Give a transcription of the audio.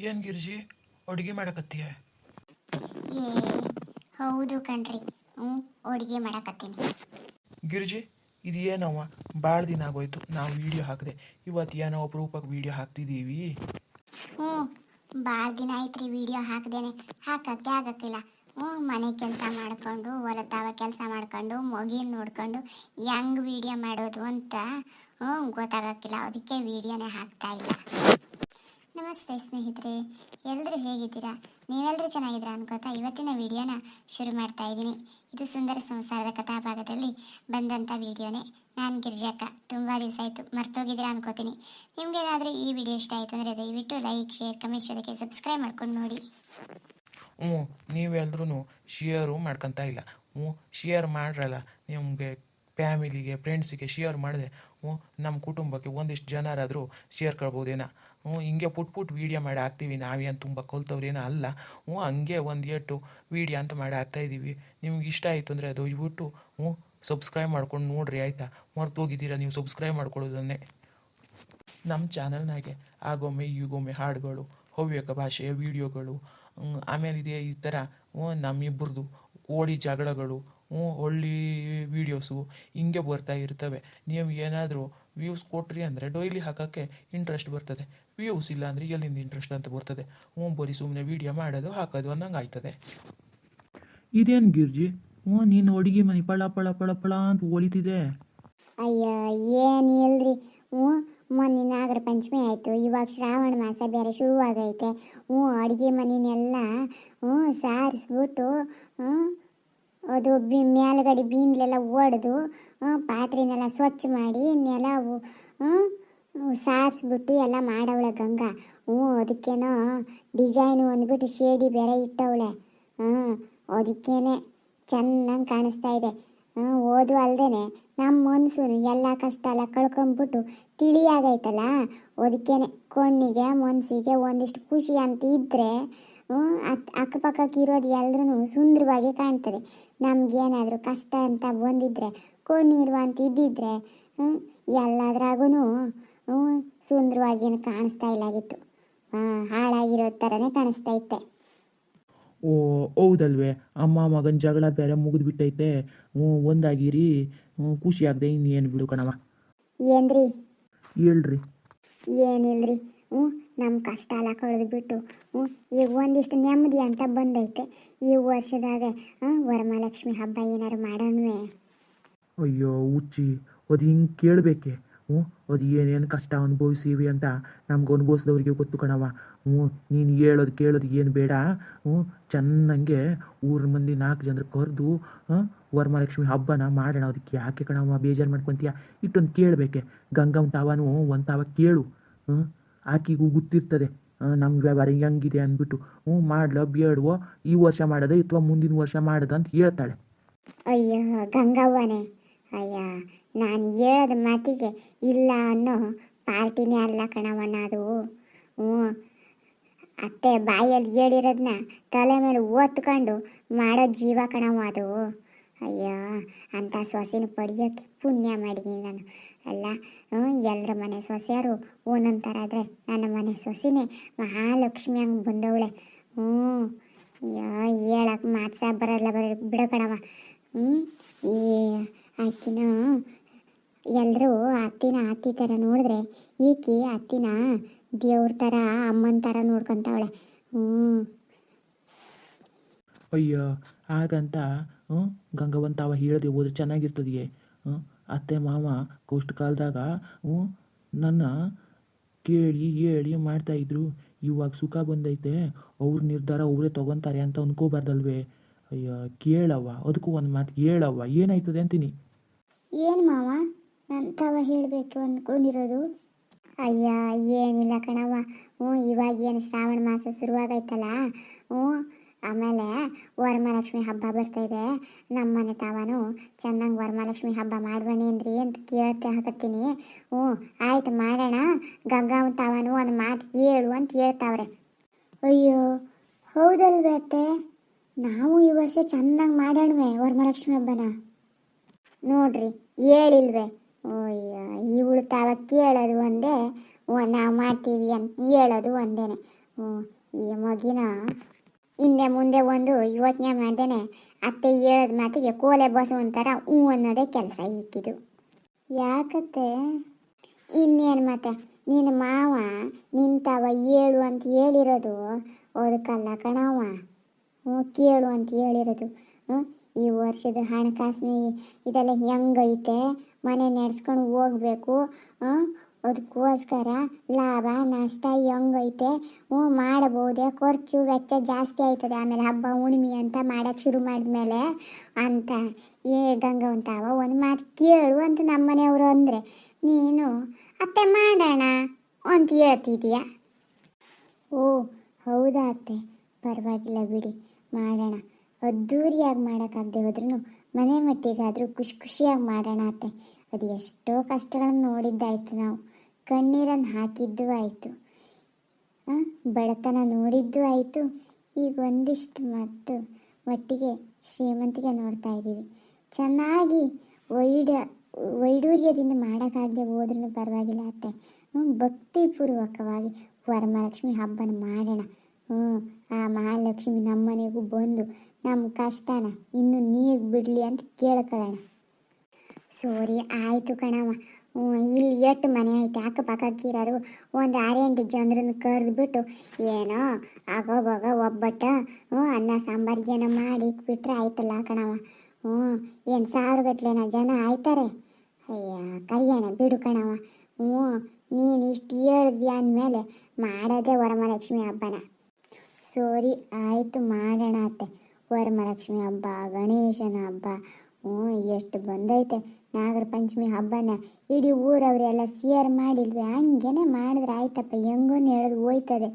ಏನು ಗಿರ್ಜಿ ಅಡುಗೆ ಮಾಡಕತ್ತೀಯ? ಏ ಹೌದು ಕಣ್ರಿ. ಅಡುಗೆ ಮಾಡಕತ್ತೀನಿ. ಗಿರ್ಜಿ ಇದು ಏನವ, ಭಾಳ ದಿನ ಆಗೋಯ್ತು ನಾವು ವೀಡಿಯೋ ಹಾಕಿದೆ. ಇವತ್ತು ಏನೋ ಅಪರೂಪಕ್ಕೆ ವೀಡಿಯೋ ಹಾಕ್ತಿದ್ದೀವಿ. ಭಾಳ ದಿನ ಆಯ್ತು ರೀ ವಿಡಿಯೋ ಹಾಕ್ದೇನೆ. ಹಾಕಕ್ಕೆ ಆಗಕ್ಕಿಲ್ಲ. ಮನೆ ಕೆಲಸ ಮಾಡಿಕೊಂಡು ಹೊಲತಾವ ಕೆಲಸ ಮಾಡ್ಕೊಂಡು ಮಗಿನ ನೋಡ್ಕೊಂಡು ಹೆಂಗೆ ವಿಡಿಯೋ ಮಾಡೋದು ಅಂತ ಗೊತ್ತಾಗಕ್ಕಿಲ್ಲ. ಅದಕ್ಕೆ ವಿಡಿಯೋನೇ ಹಾಕ್ತಾ ಇಲ್ಲ. ನಮಸ್ತೆ ಸ್ನೇಹಿತರೆ, ಎಲ್ಲರೂ ಹೇಗಿದ್ದೀರಾ? ನೀವೆಲ್ಲರೂ ಚೆನ್ನಾಗಿದ್ದೀರಾ ಅನ್ಕೋತಾ ಇವತ್ತಿನ ವಿಡಿಯೋನ ಶುರು ಮಾಡ್ತಾ ಇದ್ದೀನಿ. ಇದು ಸುಂದರ ಸಂಸಾರದ ಕಥಾಭಾಗದಲ್ಲಿ ಬಂದಂಥ ವಿಡಿಯೋನೇ. ನಾನು ಗಿರ್ಜಕ್ಕ. ತುಂಬ ದಿವಸ ಆಯಿತು, ಮರ್ತೋಗಿದ್ದೀರಾ ಅನ್ಕೋತೀನಿ. ನಿಮಗೇನಾದರೂ ಈ ವಿಡಿಯೋ ಇಷ್ಟ ಆಯಿತು ಅಂದರೆ ದಯವಿಟ್ಟು ಲೈಕ್, ಶೇರ್, ಕಮೆಂಟ್ ಜೊತೆಗೆ ಸಬ್ಸ್ಕ್ರೈಬ್ ಮಾಡ್ಕೊಂಡು ನೋಡಿ. ನೀವೆಲ್ಲರೂ ಶೇರು ಮಾಡ್ಕೊತಾ ಇಲ್ಲ. ಶೇರ್ ಮಾಡ್ರಲ್ಲ. ನಿಮಗೆ ಫ್ಯಾಮಿಲಿಗೆ, ಫ್ರೆಂಡ್ಸಿಗೆ ಶೇರ್ ಮಾಡಿದ್ರೆ ನಮ್ಮ ಕುಟುಂಬಕ್ಕೆ ಒಂದಿಷ್ಟು ಜನರಾದರೂ ಸೇರ್ಕೊಳ್ಬೋದೇನೋ. ಹಿಂಗೆ ಪುಟ್ ವೀಡಿಯೋ ಮಾಡಿ ಹಾಕ್ತೀವಿ. ನಾವೇನು ತುಂಬ ಕಲ್ತವ್ರೇನೋ ಅಲ್ಲ. ಹಂಗೆ ಒಂದು ಏಟು ವೀಡಿಯೋ ಅಂತ ಮಾಡಿ ಹಾಕ್ತಾಯಿದ್ದೀವಿ. ನಿಮ್ಗೆ ಇಷ್ಟ ಆಯಿತು ಅಂದರೆ ದಯವಿಟ್ಟು ಸಬ್ಸ್ಕ್ರೈಬ್ ಮಾಡ್ಕೊಂಡು ನೋಡ್ರಿ, ಆಯಿತಾ? ಮರ್ತೋಗಿದ್ದೀರಾ ನೀವು ಸಬ್ಸ್ಕ್ರೈಬ್ ಮಾಡ್ಕೊಳ್ಳೋದನ್ನೇ. ನಮ್ಮ ಚಾನಲ್ನಾಗೆ ಆಗೊಮ್ಮೆ ಈಗೊಮ್ಮೆ ಹಾಡುಗಳು, ಹವ್ಯಕ ಭಾಷೆಯ ವೀಡಿಯೋಗಳು, ಆಮೇಲೆ ಇದೇ ಈ ಥರ ನಮ್ಮಿಬ್ಬರದು ಕೋಳಿ ಜಗಳಗಳು, ಒಳ್ಳೆ ವೀಡಿಯೋಸು ಹಿಂಗೆ ಬರ್ತಾ ಇರ್ತವೆ. ನೀವು ಏನಾದರೂ ವ್ಯೂಸ್ ಕೊಟ್ರಿ ಅಂದರೆ ಡೈಲಿ ಹಾಕೋಕ್ಕೆ ಇಂಟ್ರೆಸ್ಟ್ ಬರ್ತದೆ. ವ್ಯೂಸ್ ಇಲ್ಲ ಅಂದರೆ ಎಲ್ಲಿಂದ ಇಂಟ್ರೆಸ್ಟ್ ಅಂತ ಬರ್ತದೆ? ಬರೀ ಸುಮ್ಮನೆ ವೀಡಿಯೋ ಮಾಡೋದು ಹಾಕೋದು ಅನ್ನಂಗೆ ಆಯ್ತದೆ. ಇದೇನು ಗಿರ್ಜಿ, ನೀನು ಅಡುಗೆ ಮನೆ ಪಳ ಪಳ ಪಳ ಪಳ ಅಂತ ಹೊಳಿತಿದೆ. ಅಯ್ಯ ಏನು ಇಲ್ರಿ. ಮೊನ್ನೆ ನಾಗರ ಪಂಚಮಿ ಆಯಿತು, ಇವಾಗ ಶ್ರಾವಣ ಮಾಸ ಬೇರೆ ಶುರುವಾಗೈತೆ. ಅಡುಗೆ ಮನೆಯೆಲ್ಲ ಸಾರಿಸ್ಬಿಟ್ಟು ಅದು ಮೇಲ್ಗಡೆ ಬೀನ್ಲೆಲ್ಲ ಒಡೆದು ಪಾತ್ರೆನೆಲ್ಲ ಸ್ವಚ್ಛ ಮಾಡಿ ನೆಲ ಸಾರಿಸ್ಬಿಟ್ಟು ಎಲ್ಲ ಮಾಡವಳೆ ಗಂಗಾ. ಅದಕ್ಕೇನೋ ಡಿಸೈನು ಅಂದ್ಬಿಟ್ಟು ಶೇಡಿ ಬೇರೆ ಇಟ್ಟವಳೆ. ಅದಕ್ಕೇನೆ ಚೆನ್ನಾಗಿ ಕಾಣಿಸ್ತಾ ಇದೆ. ಓದು ಅಲ್ದೇನೆ ನಮ್ಮ ಮನಸ್ಸು ಎಲ್ಲ ಕಷ್ಟ ಎಲ್ಲ ಕಳ್ಕೊಂಬಿಟ್ಟು ತಿಳಿಯಾಗೈತಲ್ಲ. ಅದಕ್ಕೇನೆ ಕಣ್ಣಿಗೆ ಮನಸ್ಸಿಗೆ ಒಂದಿಷ್ಟು ಖುಷಿ ಅಂತ ಇದ್ದರೆ ಅಕ್ಕಪಕ್ಕಕ್ಕಿರೋದು ಎಲ್ಲರೂ ಸುಂದರವಾಗಿ ಕಾಣ್ತದೆ. ನಮಗೇನಾದರೂ ಕಷ್ಟ ಅಂತ ಬಂದಿದ್ದರೆ ಕಣ್ಣೀರು ಅಂತ ಇದ್ದಿದ್ರೆ ಎಲ್ಲದ್ರಾಗೂ ಸುಂದರವಾಗಿ ಕಾಣಿಸ್ತಾ ಇಲ್ಲಾಗಿತ್ತು. ಹಾಳಾಗಿರೋ ಥರನೇ ಕಾಣಿಸ್ತಾ ಇತ್ತೆ. ಓ ಹೌದಲ್ವೇ, ಅಮ್ಮ ಮಗನ ಜಗಳ ಬೇರೆ ಮುಗಿದ್ಬಿಟ್ಟೈತೆ. ಒಂದಾಗಿರಿ, ಖುಷಿಯಾಗದೆ ಇನ್ನೇನು ಬಿಡು ಕಣವ. ಏನ್ರಿ? ಹೇಳ್ರಿ. ಏನಿಲ್ರಿ. ನಮ್ಮ ಕಷ್ಟ ಎಲ್ಲ ಕಳೆದುಬಿಟ್ಟು ಈಗ ಒಂದಿಷ್ಟು ನೆಮ್ಮದಿ ಅಂತ ಬಂದೈತೆ. ಈ ವರ್ಷದಾಗ ವರಮಹಾಲಕ್ಷ್ಮಿ ಹಬ್ಬ ಏನಾರು ಮಾಡೋಣವೇ? ಅಯ್ಯೋ ಹುಚ್ಚಿ, ಅದು ಹಿಂಗೆ ಕೇಳಬೇಕೆ? ಅದು ಏನೇನು ಕಷ್ಟ ಅನುಭವಿಸೀವಿ ಅಂತ ನಮ್ಗೆ ಅನುಭವಿಸಿದವ್ರಿಗೆ ಗೊತ್ತು ಕಣವ. ನೀನು ಹೇಳೋದು ಕೇಳೋದು ಏನು ಬೇಡ. ಚೆನ್ನಾಗೆ ಊರ ಮಂದಿ 4 ಜನರು ಕರೆದು ವರಮಹಾಲಕ್ಷ್ಮಿ ಹಬ್ಬನ ಮಾಡೋಣ. ಅದಕ್ಕೆ ಯಾಕೆ ಕಣವ ಬೇಜಾರು ಮಾಡ್ಕೊತೀಯ? ಇಟ್ಟೊಂದು ಕೇಳಬೇಕೆ? ಗಂಗಮ್ಮ ತಾವನು ಒಂದು ತಾವ ಕೇಳು. ಆಕೆಗೂ ಗೊತ್ತಿರ್ತದೆ ನಮ್ಮ ವ್ಯವಹಾರ ಹೆಂಗಿದೆ ಅಂದ್ಬಿಟ್ಟು. ಮಾಡ್ಲೋ ಬೇಡವೋ, ಈ ವರ್ಷ ಮಾಡೋದು ಅಥವಾ ಮುಂದಿನ ವರ್ಷ ಮಾಡೋದು ಅಂತ ಹೇಳ್ತಾಳೆ. ಅಯ್ಯೋ ಗಂಗವ್ವನೇ, ಅಯ್ಯ ನಾನು ಹೇಳೋದ ಮಾತಿಗೆ ಇಲ್ಲ ಅನ್ನೋ ಪಾರ್ಟಿನೇ ಅಲ್ಲ ಕಣವಣ್ಣ ಅದು. ಅತ್ತೆ ಬಾಯಲ್ಲಿ ಹೇಳಿರೋದನ್ನ ತಲೆ ಮೇಲೆ ಓದ್ಕೊಂಡು ಮಾಡೋ ಜೀವ ಕಣವ ಅದು. ಅಯ್ಯೋ ಅಂಥ ಸೊಸೆನ ಪಡೆಯೋಕ್ಕೆ ಪುಣ್ಯ ಮಾಡಿದ್ದೀನಿ ನಾನು. ಅಲ್ಲ ಎಲ್ಲರ ಮನೆ ಸೊಸೆಯರು ಒಂದೊಂದು ಥರ ಆದರೆ ನನ್ನ ಮನೆ ಸೊಸೆನೇ ಮಹಾಲಕ್ಷ್ಮಿ ಹಂಗೆ ಬಂದವಳೆ. ಹೇಳಕ್ಕೆ ಮಾತು ಬರಲ್ಲ ಬಿಡೋ ಕಣವ. ಈ ಆಕಿನ ಎಲ್ಲರೂ ಅತ್ತಿ ಥರ ನೋಡಿದ್ರೆ ಈಕಿ ಅತ್ತಿನ ದೇವ್ರ ಥರ ಅಮ್ಮನ ಥರ ನೋಡ್ಕೊತಾವಳೆ. ಅಯ್ಯೋ ಹಾಗಂತ ಗಂಗವಂತ ಅವ ಹೇಳದೆ ಹೋದ್ರೆ ಚೆನ್ನಾಗಿರ್ತದೆಯೇ? ಅತ್ತೆ ಮಾವ ಕಷ್ಟ ಕಾಲದಾಗ ನನ್ನ ಕೇಳಿ ಹೇಳಿ ಮಾಡ್ತಾಯಿದ್ರು. ಇವಾಗ ಸುಖ ಬಂದೈತೆ, ಅವ್ರ ನಿರ್ಧಾರ ಅವರೇ ತೊಗೊತಾರೆ ಅಂತ ಅನ್ಕೋಬಾರ್ದಲ್ವೇ? ಅಯ್ಯೋ ಕೇಳವ್ವ, ಅದಕ್ಕೂ ಒಂದು ಮಾತು ಹೇಳವ್ವ, ಏನಾಯ್ತದೆ ಅಂತೀನಿ. ಏನು ಮಾವ ನನ್ನ ತವ ಹೇಳಬೇಕು ಅಂದ್ಕೊಂಡಿರೋದು? ಅಯ್ಯ ಏನಿಲ್ಲ ಕಣವ್ವ. ಇವಾಗ ಏನು ಶ್ರಾವಣ ಮಾಸ ಶುರುವಾಗೈತಲ್ಲ, ಆಮೇಲೆ ವರಮಹಾಲಕ್ಷ್ಮಿ ಹಬ್ಬ ಬರ್ತಾಯಿದೆ. ನಮ್ಮನೆ ತಾವನು ಚೆನ್ನಾಗಿ ವರಮಹಾಲಕ್ಷ್ಮಿ ಹಬ್ಬ ಮಾಡ್ಬಣಿ ಅಂದ್ರಿ ಅಂತ ಕೇಳ್ತೆ ಹಾಕತ್ತೀನಿ. ಆಯ್ತು ಮಾಡೋಣ. ಗಂಗಾವನ್ ತಾವನು ಒಂದು ಮಾತು ಹೇಳು ಅಂತ ಹೇಳ್ತಾವ್ರೆ. ಅಯ್ಯೋ ಹೌದಲ್ವೇ ಅತ್ತೆ, ನಾವು ಈ ವರ್ಷ ಚೆನ್ನಾಗಿ ಮಾಡೋಣವೆ ವರಮಹಾಲಕ್ಷ್ಮಿ ಹಬ್ಬನ. ನೋಡ್ರಿ ಹೇಳಿಲ್ವೇ? ಇವಳು ತಾವ ಕೇಳೋದು ಒಂದೇ, ನಾವು ಮಾಡ್ತೀವಿ ಅಂತ ಹೇಳೋದು ಒಂದೇನೆ. ಹ್ಞೂ ಈ ಮಗಿನ ಹಿಂದೆ ಮುಂದೆ ಒಂದು ಯೋಚನೆ ಮಾಡ್ದೇನೆ ಅತ್ತೆ ಹೇಳದ ಮಾತಿಗೆ ಕೋಲೆ ಬಸು ಅಂತಾರ ಹ್ಞೂ ಅನ್ನೋದೇ ಕೆಲಸ ಇಕ್ಕಿದು. ಯಾಕತ್ತೆ? ಇನ್ನೇನು ಮತ್ತೆ ನಿನ್ನ ಮಾವ ನಿಂತವ ಹೇಳು ಅಂತ ಹೇಳಿರೋದು ಅದಕ್ಕಲ್ಲ ಕಣವ. ಹ್ಞೂ ಕೇಳು ಅಂತ ಹೇಳಿರೋದು. ಈ ವರ್ಷದ ಹಣಕಾಸಿನ ಇದೆಲ್ಲ ಹೆಂಗೈತೆ, ಮನೆ ನಡೆಸ್ಕೊಂಡು ಹೋಗ್ಬೇಕು, ಅದಕ್ಕೋಸ್ಕರ ಲಾಭ ನಷ್ಟ ಹೆಂಗೈತೆ, ಮಾಡಬಹುದೇ, ಖರ್ಚು ವೆಚ್ಚ ಜಾಸ್ತಿ ಆಯ್ತದೆ ಆಮೇಲೆ ಹಬ್ಬ ಹುಣ್ಣಿಮೆ ಅಂತ ಮಾಡೋಕ್ಕೆ ಶುರು ಮಾಡಿದ್ಮೇಲೆ ಅಂತ ಗಂಗವಂತಾವ ಒಂದು ಮಾತು ಕೇಳು ಅಂತ ನಮ್ಮನೆಯವರು ಅಂದರೆ ನೀನು ಅತ್ತೆ ಮಾಡೋಣ ಅಂತ ಹೇಳ್ತಿದೀಯ. ಓ ಹೌದಾ ಅತ್ತೆ, ಪರವಾಗಿಲ್ಲ ಬಿಡಿ, ಮಾಡೋಣ. ಅದ್ಧೂರಿಯಾಗಿ ಮಾಡೋಕ್ಕಾಗದೆ ಹೋದ್ರೂ ಮನೆ ಮಟ್ಟಿಗಾದರೂ ಖುಷಿ ಖುಷಿಯಾಗಿ ಮಾಡೋಣ ಅತ್ತೆ. ಅದು ಎಷ್ಟೋ ಕಷ್ಟಗಳನ್ನು ನೋಡಿದ್ದಾಯ್ತು, ನಾವು ಕಣ್ಣೀರನ್ನು ಹಾಕಿದ್ದು ಆಯಿತು, ಬಡತನ ನೋಡಿದ್ದು ಆಯಿತು. ಈಗ ಒಂದಿಷ್ಟು ಮಟ್ಟಿಗೆ ಶ್ರೀಮಂತಿಗೆ ನೋಡ್ತಾ ಇದ್ದೀವಿ. ಚೆನ್ನಾಗಿ ವೈಡೂರ್ಯದಿಂದ ಮಾಡೋಕ್ಕಾಗದೆ ಹೋದ್ರೂ ಪರವಾಗಿಲ್ಲ ಅತ್ತೆ. ಭಕ್ತಿಪೂರ್ವಕವಾಗಿ ವರಮಹಾಲಕ್ಷ್ಮಿ ಹಬ್ಬನ ಮಾಡೋಣ. ಆ ಮಹಾಲಕ್ಷ್ಮಿ ನಮ್ಮನೆಗೂ ಬಂದು ನಮ್ಮ ಕಷ್ಟನ ಇನ್ನು ನೀರು ಬಿಡಲಿ ಅಂತ ಕೇಳ್ಕೊಳ್ಳೋಣ. ಸರಿ ಆಯಿತು ಕಣವ. ಇಲ್ಲಿ ಎಷ್ಟು ಮನೆ ಐತೆ ಅಕ್ಕಪಕ್ಕಕ್ಕಿರೋರು ಒಂದು 6-8 ಜನರನ್ನು ಕರೆದ್ಬಿಟ್ಟು ಏನೋ ಆಗೋವಾಗ ಒಬ್ಬಟ್ಟ ಅನ್ನ ಸಾಂಬಾರಿಗೇನೋ ಮಾಡಿ ಇಕ್ಬಿಟ್ರೆ ಆಯ್ತಲ್ಲ ಕಣವ. ಏನು ಸಾವಿರಗಟ್ಲೆನ ಜನ ಆಯ್ತಾರೆ. ಅಯ್ಯ ಕರಿಯೋಣ ಬಿಡು ಕಣವ. ನೀನು ಇಷ್ಟು ಹೇಳಿದ್ಯಾ ಅಂದಮೇಲೆ ಮಾಡೋದೇ ವರಮಹಾಲಕ್ಷ್ಮಿ ಹಬ್ಬನ. ಸರಿ ಆಯಿತು, ಮಾಡೋಣ ಅತ್ತೆ. ವರಮಹಾಲಕ್ಷ್ಮಿ ಹಬ್ಬ, ಗಣೇಶನ ಹಬ್ಬ, ಎಷ್ಟು ಬಂದೈತೆ. ನಾಗರ ಪಂಚಮಿ ಹಬ್ಬನ ಇಡೀ ಊರವರೆಲ್ಲ ಸೇರ್ ಮಾಡಿಲ್ವೇ, ಹಂಗೇನೆ ಮಾಡಿದ್ರೆ ಆಯ್ತಪ್ಪ, ಹೆಂಗೋ ಹೇಳೋದು ಹೋಯ್ತದೆ.